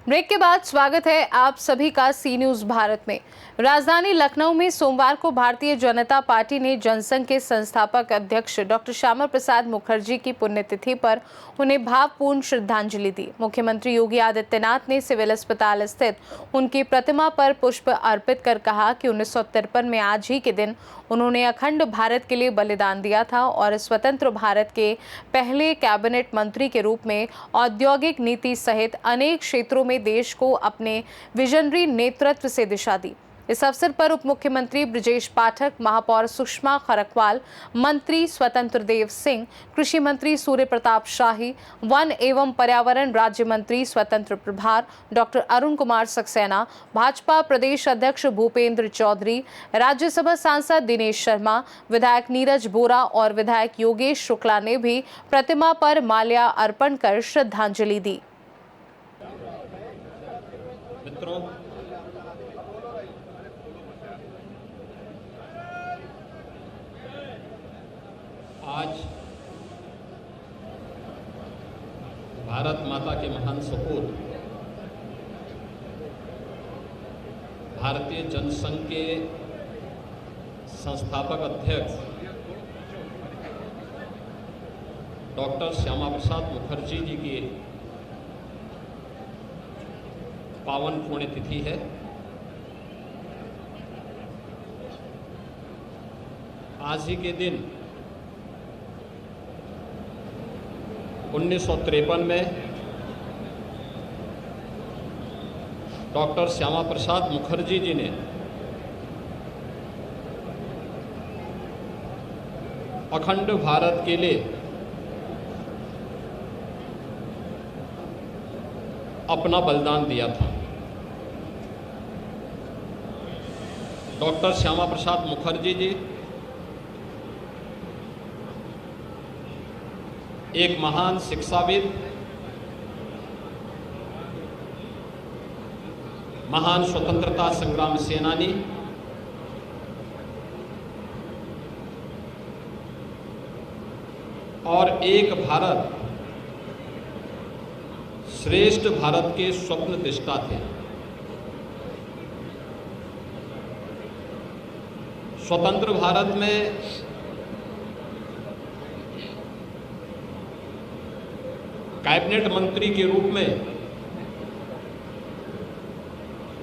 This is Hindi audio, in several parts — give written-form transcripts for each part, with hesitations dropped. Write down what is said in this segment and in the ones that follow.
ब्रेक के बाद स्वागत है आप सभी का सी न्यूज भारत में। राजधानी लखनऊ में सोमवार को भारतीय जनता पार्टी ने जनसंघ के संस्थापक अध्यक्ष डॉक्टर श्यामा प्रसाद मुखर्जी की पुण्यतिथि पर उन्हें भावपूर्ण श्रद्धांजलि दी। मुख्यमंत्री योगी आदित्यनाथ ने सिविल अस्पताल स्थित उनकी प्रतिमा पर पुष्प अर्पित कर कहा कि 1953 में आज ही के दिन उन्होंने अखंड भारत के लिए बलिदान दिया था और स्वतंत्र भारत के पहले कैबिनेट मंत्री के रूप में औद्योगिक नीति सहित अनेक क्षेत्रों में देश को अपने विजनरी नेतृत्व से दिशा दी। इस अवसर पर उप मुख्यमंत्री ब्रजेश पाठक, महापौर सुषमा खरकवाल, मंत्री स्वतंत्र देव सिंह, कृषि मंत्री सूर्य प्रताप शाही, वन एवं पर्यावरण राज्य मंत्री स्वतंत्र प्रभार डॉक्टर अरुण कुमार सक्सेना, भाजपा प्रदेश अध्यक्ष भूपेंद्र चौधरी, राज्यसभा सांसद दिनेश शर्मा, विधायक नीरज बोरा और विधायक योगेश शुक्ला ने भी प्रतिमा पर माल्या अर्पण कर श्रद्धांजलि दी। मित्रों, आज भारत माता के महान सपूत भारतीय जनसंघ के संस्थापक अध्यक्ष डॉक्टर श्यामा प्रसाद मुखर्जी जी की पावन पुण्यतिथि है। आज ही के दिन 1953 में डॉक्टर श्यामा प्रसाद मुखर्जी जी ने अखंड भारत के लिए अपना बलिदान दिया था। डॉक्टर श्यामा प्रसाद मुखर्जी जी एक महान शिक्षाविद, महान स्वतंत्रता संग्राम सेनानी, और एक भारत श्रेष्ठ भारत के स्वप्न दृष्टा थे। स्वतंत्र भारत में कैबिनेट मंत्री के रूप में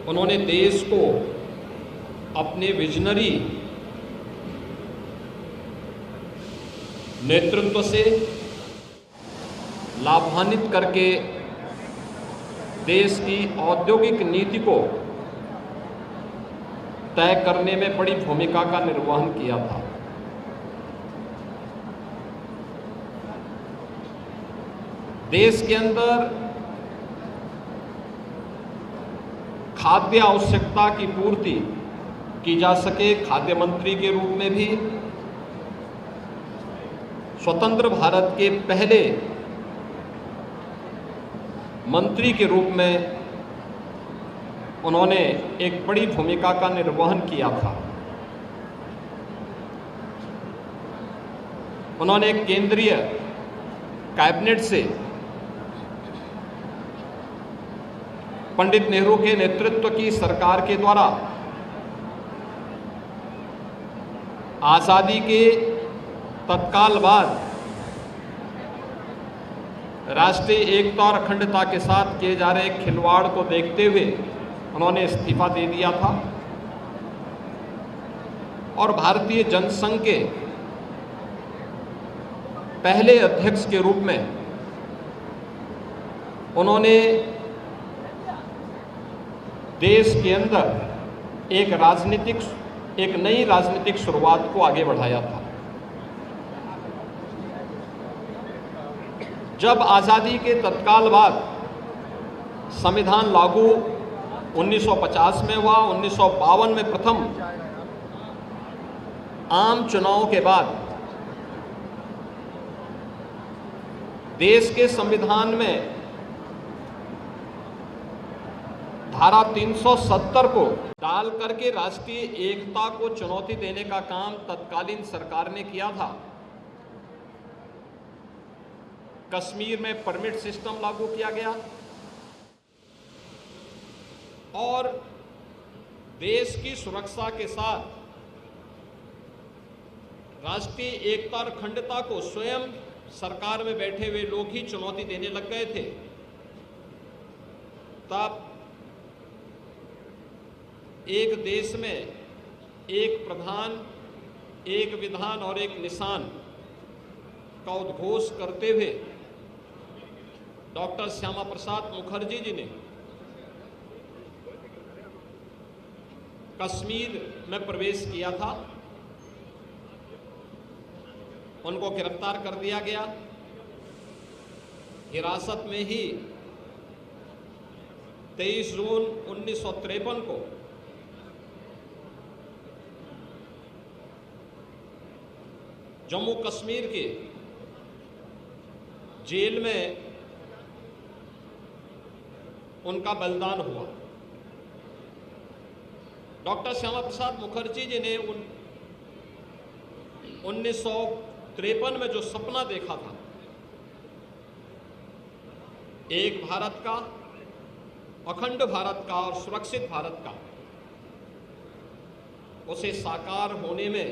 उन्होंने देश को अपने विजनरी नेतृत्व से लाभान्वित करके देश की औद्योगिक नीति को तय करने में बड़ी भूमिका का निर्वहन किया था। देश के अंदर खाद्य आवश्यकता की पूर्ति की जा सके, खाद्य मंत्री के रूप में भी स्वतंत्र भारत के पहले मंत्री के रूप में उन्होंने एक बड़ी भूमिका का निर्वहन किया था। उन्होंने केंद्रीय कैबिनेट से पंडित नेहरू के नेतृत्व की सरकार के द्वारा आज़ादी के तत्काल बाद राष्ट्रीय एकता और अखंडता के साथ किए जा रहे खिलवाड़ को देखते हुए उन्होंने इस्तीफा दे दिया था और भारतीय जनसंघ के पहले अध्यक्ष के रूप में उन्होंने देश के अंदर एक नई राजनीतिक शुरुआत को आगे बढ़ाया था। जब आज़ादी के तत्काल बाद संविधान लागू 1950 में हुआ, 1952 में प्रथम आम चुनाव के बाद देश के संविधान में धारा 370 को डाल करके राष्ट्रीय एकता को चुनौती देने का काम तत्कालीन सरकार ने किया था। कश्मीर में परमिट सिस्टम लागू किया गया और देश की सुरक्षा के साथ राष्ट्रीय एकता और अखंडता को स्वयं सरकार में बैठे हुए लोग ही चुनौती देने लग गए थे। तब एक देश में एक प्रधान, एक विधान और एक निशान का उद्घोष करते हुए डॉक्टर श्यामा प्रसाद मुखर्जी जी ने कश्मीर में प्रवेश किया था। उनको गिरफ्तार कर दिया गया। हिरासत में ही 23 जून 1953 को जम्मू कश्मीर के जेल में उनका बलिदान हुआ। डॉक्टर श्यामा प्रसाद मुखर्जी जी ने 1953 में जो सपना देखा था, एक भारत का, अखंड भारत का और सुरक्षित भारत का, उसे साकार होने में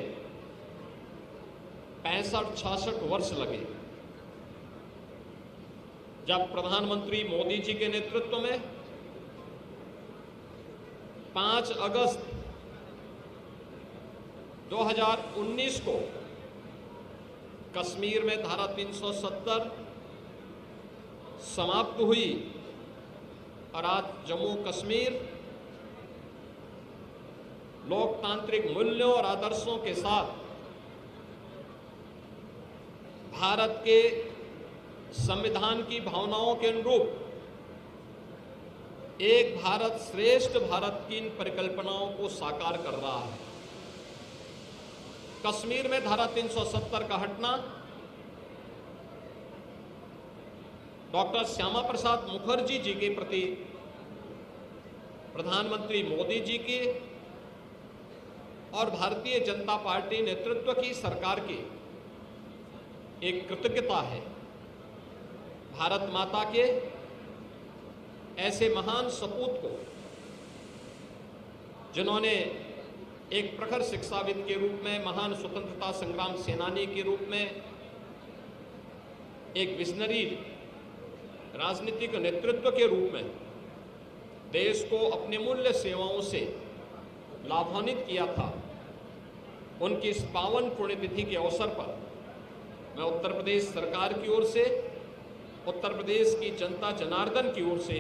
65-66 वर्ष लगे। जब प्रधानमंत्री मोदी जी के नेतृत्व में 5 अगस्त 2019 को कश्मीर में धारा 370 समाप्त हुई और आज जम्मू कश्मीर लोकतांत्रिक मूल्यों और आदर्शों के साथ भारत के संविधान की भावनाओं के अनुरूप एक भारत श्रेष्ठ भारत की इन परिकल्पनाओं को साकार कर रहा है। कश्मीर में धारा 370 का हटना डॉक्टर श्यामा प्रसाद मुखर्जी जी के प्रति प्रधानमंत्री मोदी जी की और भारतीय जनता पार्टी नेतृत्व की सरकार की एक कृतज्ञता है। भारत माता के ऐसे महान सपूत को, जिन्होंने एक प्रखर शिक्षाविद के रूप में, महान स्वतंत्रता संग्राम सेनानी के रूप में, एक विजनरी राजनीतिक नेतृत्व के रूप में देश को अपने मूल्य सेवाओं से लाभान्वित किया था, उनकी इस पावन पुण्यतिथि के अवसर पर मैं उत्तर प्रदेश सरकार की ओर से, उत्तर प्रदेश की जनता जनार्दन की ओर से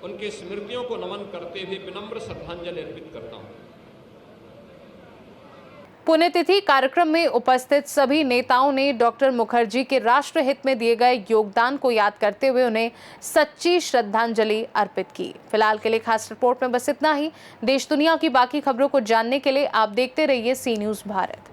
उनके स्मृतियों को नमन करते हुए विनम्र श्रद्धांजलि अर्पित करता हूं। पुण्यतिथि कार्यक्रम में उपस्थित सभी नेताओं ने डॉक्टर मुखर्जी के राष्ट्र हित में दिए गए योगदान को याद करते हुए उन्हें सच्ची श्रद्धांजलि अर्पित की। फिलहाल के लिए खास रिपोर्ट में बस इतना ही। देश दुनिया की बाकी खबरों को जानने के लिए आप देखते रहिए सी न्यूज़ भारत।